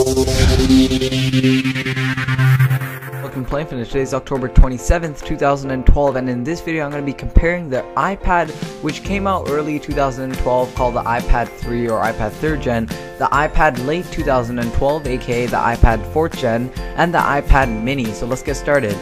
Welcome to Playing Finish. Today is October 27th, 2012, and in this video I'm going to be comparing the iPad, which came out early 2012, called the iPad 3 or iPad 3rd Gen, the iPad late 2012, aka the iPad 4th Gen, and the iPad mini. So let's get started.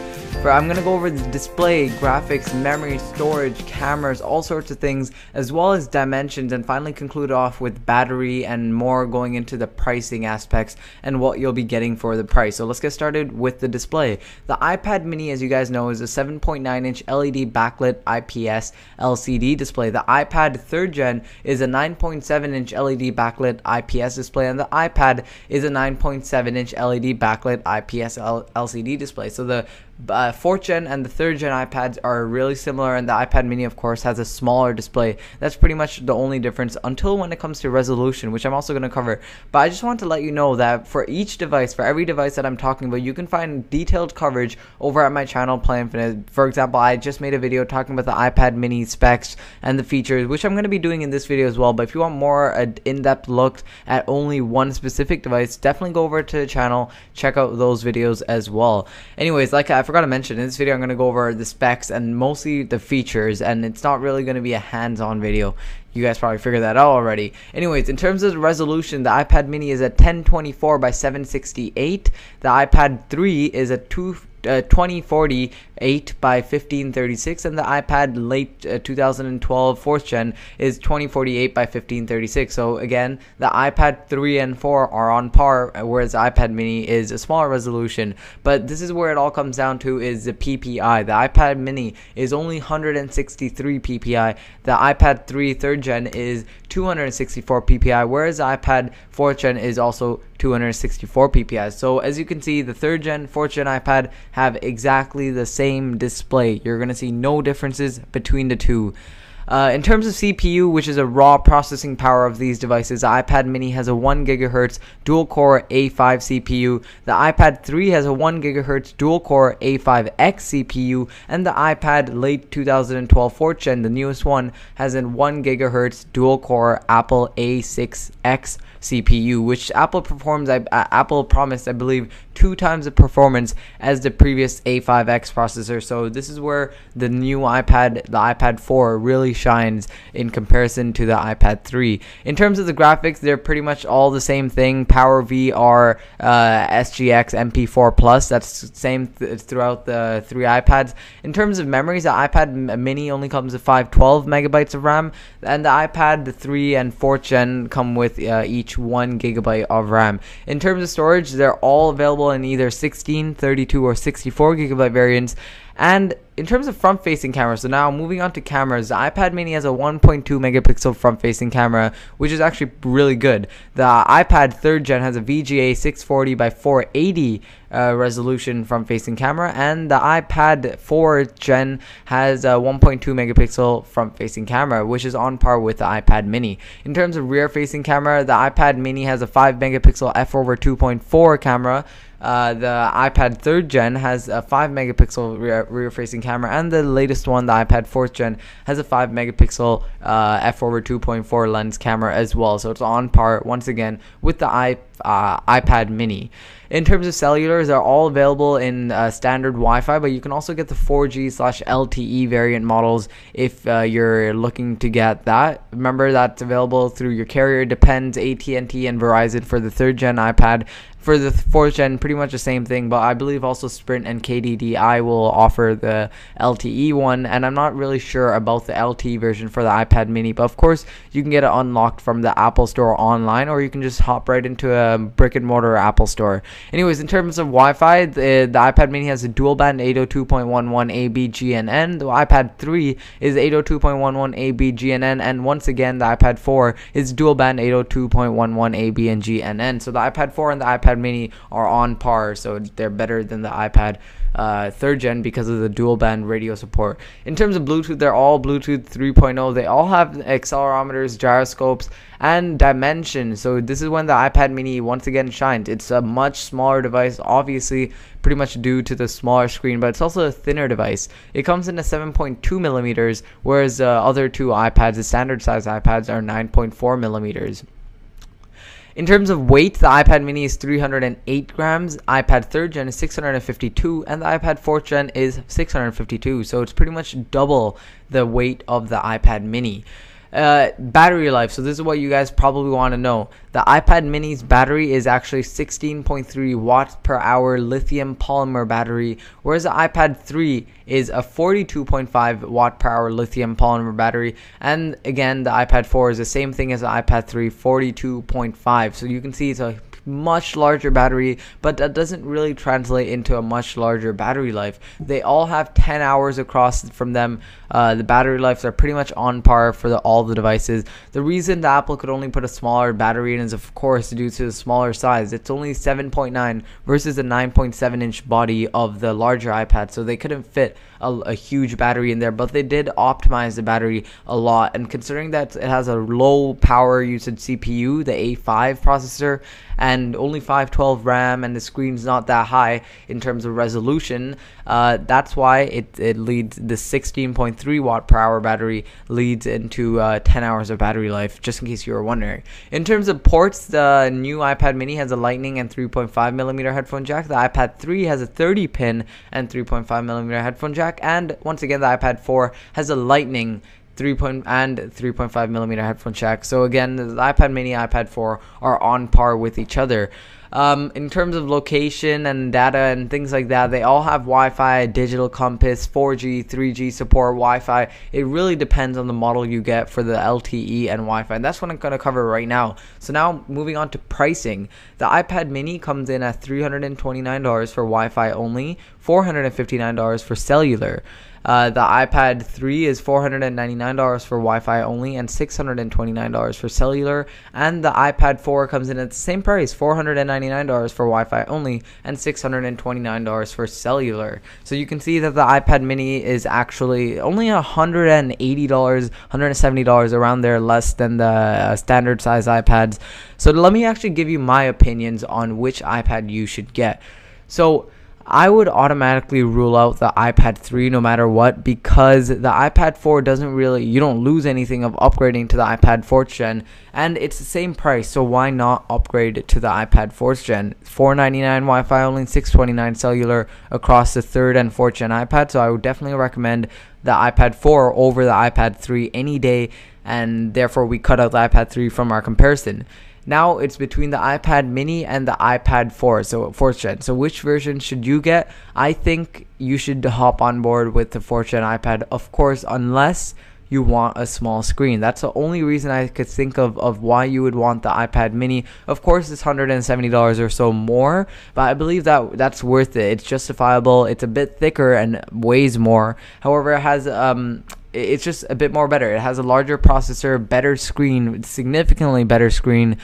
I'm going to go over the display, graphics, memory, storage, cameras, all sorts of things, as well as dimensions, and finally conclude off with battery and more, going into the pricing aspects and what you'll be getting for the price. So let's get started with the display. The iPad mini, as you guys know, is a 7.9-inch LED backlit IPS LCD display. The iPad 3rd Gen is a 9.7-inch LED backlit IPS display, and the iPad is a 9.7-inch LED backlit IPS LCD display. So the 4th Gen and the 3rd Gen iPads are really similar, and the iPad mini of course has a smaller display. That's pretty much the only difference, until when it comes to resolution, which I'm also going to cover. But I just want to let you know that for each device, for every device that I'm talking about, you can find detailed coverage over at my channel, Play Infinite. For example, I just made a video talking about the iPad mini specs and the features, which I'm going to be doing in this video as well. But if you want more in-depth look at only one specific device, definitely go over to the channel, check out those videos as well. Anyways, like I forgot to mention, in this video I'm going to go over the specs and mostly the features, and it's not really going to be a hands-on video. You guys probably figured that out already. Anyways, in terms of the resolution, the iPad mini is at 1024 by 768. The iPad 3 is at 2040 8 by 1536, and the iPad late 2012 4th Gen is 2048 by 1536. So again, the iPad 3 and 4 are on par, whereas the iPad mini is a smaller resolution. But this is where it all comes down to, is the PPI. The iPad mini is only 163 PPI. The iPad 3 3rd Gen is 264 PPI, whereas the iPad 4th Gen is also 264 PPI. So as you can see, the 3rd Gen, 4th Gen iPad have exactly the same display. You're going to see no differences between the two. In terms of CPU, which is a raw processing power of these devices, the iPad mini has a 1 GHz dual-core A5 CPU. The iPad 3 has a 1 GHz dual-core A5X CPU, and the iPad late 2012 4th Gen, the newest one, has a 1 GHz dual-core Apple A6X CPU, which Apple promised, I believe, 2 times the performance as the previous A5X processor. So this is where the new iPad, the iPad 4, really shines in comparison to the iPad 3. In terms of the graphics, they're pretty much all the same thing. Power VR, SGX, MP4 Plus. That's the same throughout the 3 iPads. In terms of memories, the iPad mini only comes with 512 megabytes of RAM, and the iPad, the 3 and 4th Gen, come with each 1 gigabyte of RAM. In terms of storage, they're all available in either 16, 32, or 64 gigabyte variants. And in terms of front-facing cameras, so now moving on to cameras, the iPad mini has a 1.2 megapixel front-facing camera, which is actually really good. The iPad 3rd Gen has a VGA 640 by 480 resolution front-facing camera, and the iPad 4th Gen has a 1.2 megapixel front-facing camera, which is on par with the iPad mini. In terms of rear-facing camera, the iPad mini has a 5 megapixel f/2.4 camera. The iPad 3rd Gen has a 5 megapixel rear-facing camera, and the latest one, the iPad 4th Gen, has a 5 megapixel f/2.4 lens camera as well. So it's on par once again with the iPad mini. In terms of cellular, they're all available in standard Wi-Fi, but you can also get the 4G/LTE variant models if you're looking to get that. Remember, that's available through your carrier. Depends, AT&T and Verizon for the 3rd Gen iPad. For the 4th Gen, pretty much the same thing, but I believe also Sprint and KDDI will offer the LTE one, and I'm not really sure about the LTE version for the iPad mini, but of course you can get it unlocked from the Apple Store online, or you can just hop right into a brick-and-mortar Apple Store. Anyways, in terms of Wi-Fi, the iPad mini has a dual-band 802.11 AB GNN. The iPad 3 is 802.11 AB GNN, and once again, the iPad 4 is dual-band 802.11 AB and GNN. So the iPad 4 and the iPad mini are on par, so they're better than the iPad 3rd Gen because of the dual band radio support. In terms of Bluetooth, they're all Bluetooth 3.0. They all have accelerometers, gyroscopes, and dimensions. So this is when the iPad mini once again shines. It's a much smaller device, obviously pretty much due to the smaller screen, but it's also a thinner device. It comes in a 7.2 millimeters, whereas the other two iPads, the standard size iPads, are 9.4 millimeters. In terms of weight, the iPad mini is 308 grams, iPad 3rd gen is 652, and the iPad 4th gen is 652. So it's pretty much double the weight of the iPad mini. Battery life. So this is what you guys probably want to know. The iPad mini's battery is actually 16.3 watts per hour lithium polymer battery, whereas the iPad 3 is a 42.5 watt per hour lithium polymer battery. And again, the iPad 4 is the same thing as the iPad 3, 42.5. So you can see it's a much larger battery, but that doesn't really translate into a much larger battery life. They all have 10 hours across from them. The battery lives are pretty much on par for all the devices. The reason that Apple could only put a smaller battery in is of course due to the smaller size. It's only 7.9 versus the 9.7 inch body of the larger iPad, so they couldn't fit a huge battery in there, but they did optimize the battery a lot. And considering that it has a low power usage CPU, the A5 processor, and only 512 RAM, and the screen's not that high in terms of resolution, that's why it leads, the 16.3 watt per hour battery leads into 10 hours of battery life, just in case you were wondering. In terms of ports, the new iPad mini has a Lightning and 3.5mm headphone jack. The iPad 3 has a 30 pin and 3.5mm headphone jack, and once again the iPad 4 has a Lightning and 3.5mm headphone jack. So again, the iPad mini, iPad 4 are on par with each other. In terms of location and data and things like that, they all have Wi-Fi, digital compass, 4G, 3G support, Wi-Fi. It really depends on the model you get for the LTE and Wi-Fi, and that's what I'm going to cover right now. So now moving on to pricing. The iPad mini comes in at $329 for Wi-Fi only, $459 for cellular. The iPad 3 is $499 for Wi-Fi only and $629 for cellular, and the iPad 4 comes in at the same price, $499 for Wi-Fi only and $629 for cellular. So you can see that the iPad mini is actually only $180, $170 around there less than the standard size iPads. So let me actually give you my opinions on which iPad you should get. So I would automatically rule out the iPad 3 no matter what, because the iPad 4 doesn't really, you don't lose anything of upgrading to the iPad 4th gen, and it's the same price, so why not upgrade to the iPad 4th gen? $499 Wi-Fi only, $629 cellular across the 3rd and 4th gen iPad, so I would definitely recommend the iPad 4 over the iPad 3 any day, and therefore we cut out the iPad 3 from our comparison. Now it's between the iPad mini and the iPad 4, so 4th gen. So which version should you get? I think you should hop on board with the 4th gen iPad, of course, unless you want a small screen. That's the only reason I could think of why you would want the iPad mini. Of course, it's $170 or so more, but I believe that that's worth it. It's justifiable. It's a bit thicker and weighs more. However, it has it's just a bit more better. It has a larger processor, better screen, significantly better screen.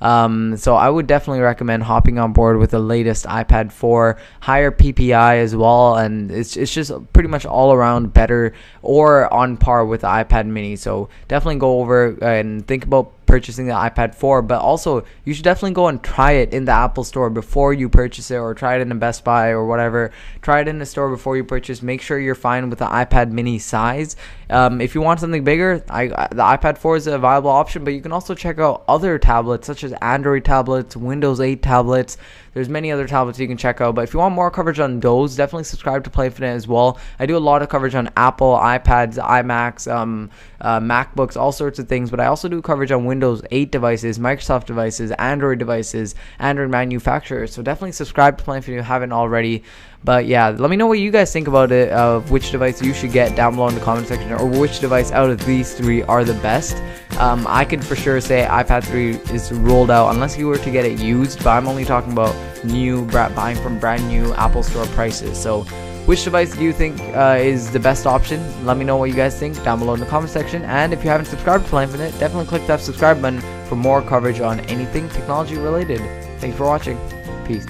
So I would definitely recommend hopping on board with the latest iPad 4, higher PPI as well, and it's just pretty much all around better or on par with the iPad mini. So definitely go over and think about purchasing the iPad 4, but also you should definitely go and try it in the Apple Store before you purchase it, or try it in a Best Buy or whatever. Try it in the store before you purchase. Make sure you're fine with the iPad mini size. If you want something bigger, the iPad 4 is a viable option, but you can also check out other tablets such as Android tablets, Windows 8 tablets. There's many other tablets you can check out, but if you want more coverage on those, definitely subscribe to PlayFinite as well. I do a lot of coverage on Apple, iPads, iMacs, MacBooks, all sorts of things, but I also do coverage on Windows 8 devices, Microsoft devices, Android devices, Android manufacturers, so definitely subscribe to PlayFinite if you haven't already. But yeah, let me know what you guys think about it, of which device you should get down below in the comment section, or which device out of these three are the best. I can for sure say iPad 3 is ruled out unless you were to get it used, but I'm only talking about new, buying from brand new Apple Store prices. So which device do you think is the best option? Let me know what you guys think down below in the comment section. And if you haven't subscribed to PlayFinite, definitely click that subscribe button for more coverage on anything technology related. Thanks for watching. Peace.